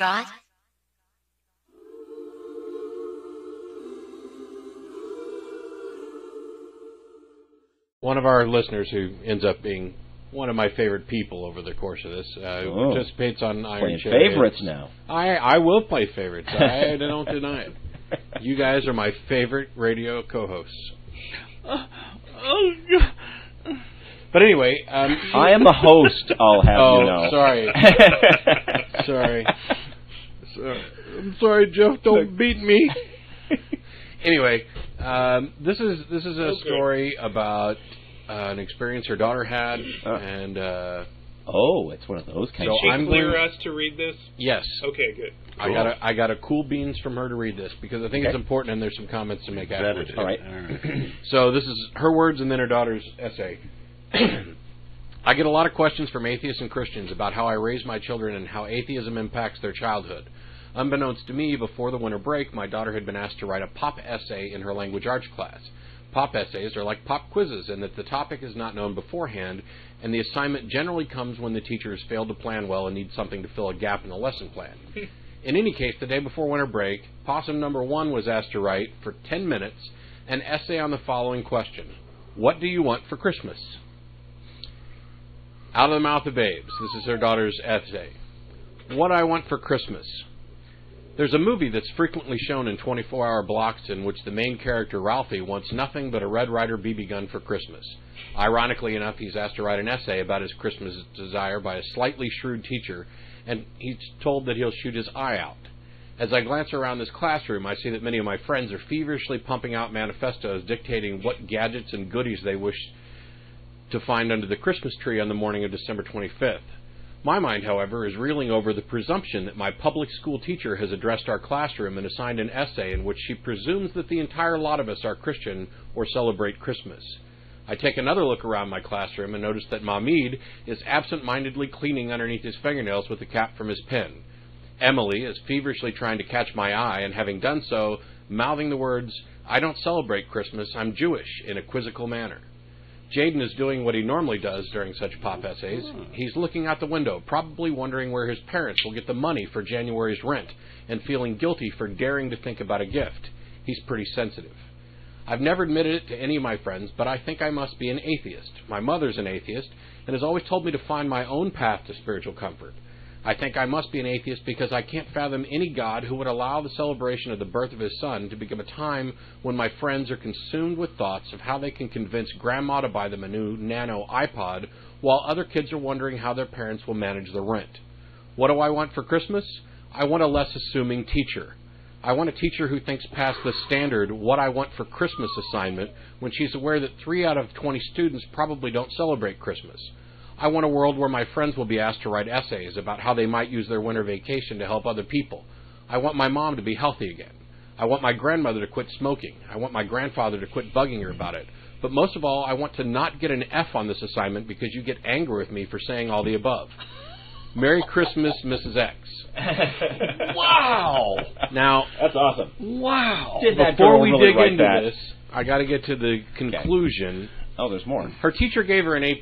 God? One of our listeners who ends up being one of my favorite people over the course of this participates on Iron Chariot. Playing favorites now. I will play favorites. I don't deny it. You guys are my favorite radio co-hosts. But anyway, I am the host. I'll have you know. Sorry. I'm sorry, Jeff. Don't beat me. Anyway, this is a story about an experience her daughter had, and it's one of those kind. Did she clear us to read this? Yes. Okay, good. Cool. I got a cool beans from her to read this because I think it's important, and there's some comments to make afterwards. All right. So this is her words and then her daughter's essay. I get a lot of questions from atheists and Christians about how I raise my children and how atheism impacts their childhood. Unbeknownst to me, before the winter break, my daughter had been asked to write a pop essay in her language arts class. Pop essays are like pop quizzes in that the topic is not known beforehand, and the assignment generally comes when the teacher has failed to plan well and needs something to fill a gap in the lesson plan. In any case, the day before winter break, possum number 1 was asked to write, for 10 minutes, an essay on the following question. What do you want for Christmas? Out of the mouth of babes. This is her daughter's essay. What I want for Christmas. There's a movie that's frequently shown in 24-hour blocks in which the main character, Ralphie, wants nothing but a Red Ryder BB gun for Christmas. Ironically enough, he's asked to write an essay about his Christmas desire by a slightly shrewd teacher, and he's told that he'll shoot his eye out. As I glance around this classroom, I see that many of my friends are feverishly pumping out manifestos dictating what gadgets and goodies they wish to find under the Christmas tree on the morning of December 25th. My mind, however, is reeling over the presumption that my public school teacher has addressed our classroom and assigned an essay in which she presumes that the entire lot of us are Christian or celebrate Christmas. I take another look around my classroom and notice that Mahmoud is absent-mindedly cleaning underneath his fingernails with the cap from his pen. Emily is feverishly trying to catch my eye and, having done so, mouthing the words, "I don't celebrate Christmas, I'm Jewish," in a quizzical manner. Jaden is doing what he normally does during such pop essays. He's looking out the window, probably wondering where his parents will get the money for January's rent, and feeling guilty for daring to think about a gift. He's pretty sensitive. I've never admitted it to any of my friends, but I think I must be an atheist. My mother's an atheist, and has always told me to find my own path to spiritual comfort. I think I must be an atheist because I can't fathom any God who would allow the celebration of the birth of his son to become a time when my friends are consumed with thoughts of how they can convince grandma to buy them a new nano iPod while other kids are wondering how their parents will manage the rent. What do I want for Christmas? I want a less assuming teacher. I want a teacher who thinks past the standard what I want for Christmas assignment when she's aware that 3 out of 20 students probably don't celebrate Christmas. I want a world where my friends will be asked to write essays about how they might use their winter vacation to help other people. I want my mom to be healthy again. I want my grandmother to quit smoking. I want my grandfather to quit bugging her about it. But most of all, I want to not get an F on this assignment because you get angry with me for saying all the above. Merry Christmas, Mrs. X. Wow! Now, that's awesome. Wow! Did that Before girl we really dig write into that? this, I got to get to the conclusion. Okay. Oh, there's more. Her teacher gave her an A+.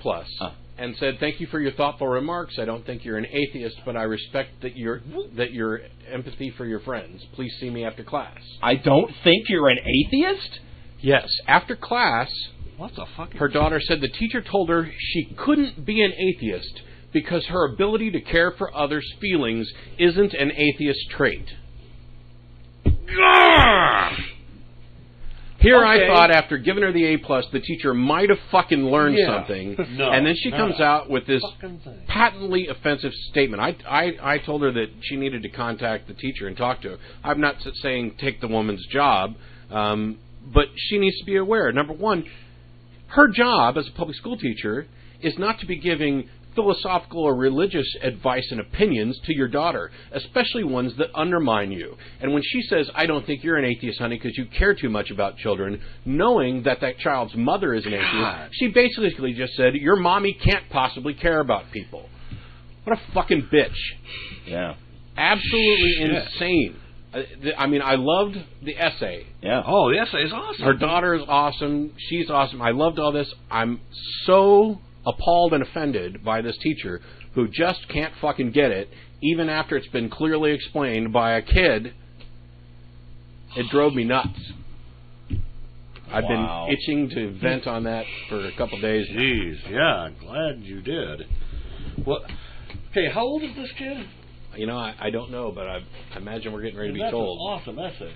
And said, "Thank you for your thoughtful remarks. I don't think you're an atheist, but I respect that your empathy for your friends. Please see me after class." I don't think you're an atheist? Yes. After class, what the fuck? Her daughter said the teacher told her she couldn't be an atheist because her ability to care for others' feelings isn't an atheist trait. Here I thought, after giving her the A+, the teacher might have fucking learned something. No, and then she comes out with this patently offensive statement. I told her that she needed to contact the teacher and talk to her. I'm not saying take the woman's job, but she needs to be aware. Number one, her job as a public school teacher is not to be giving philosophical or religious advice and opinions to your daughter, especially ones that undermine you. And when she says, "I don't think you're an atheist, honey, because you care too much about children," knowing that that child's mother is an atheist, she basically just said, "Your mommy can't possibly care about people." What a fucking bitch. Yeah. Absolutely insane. I mean, I loved the essay. Yeah. Oh, the essay is awesome. Her daughter is awesome. She's awesome. I loved all this. I'm so appalled and offended by this teacher who just can't fucking get it even after it's been clearly explained by a kid. It drove me nuts. I've Wow. been itching to vent on that for a couple days. Jeez, yeah, I'm glad you did. What? Okay, how old is this kid? You know, I don't know, but I imagine we're getting ready to be That's told. an awesome essay.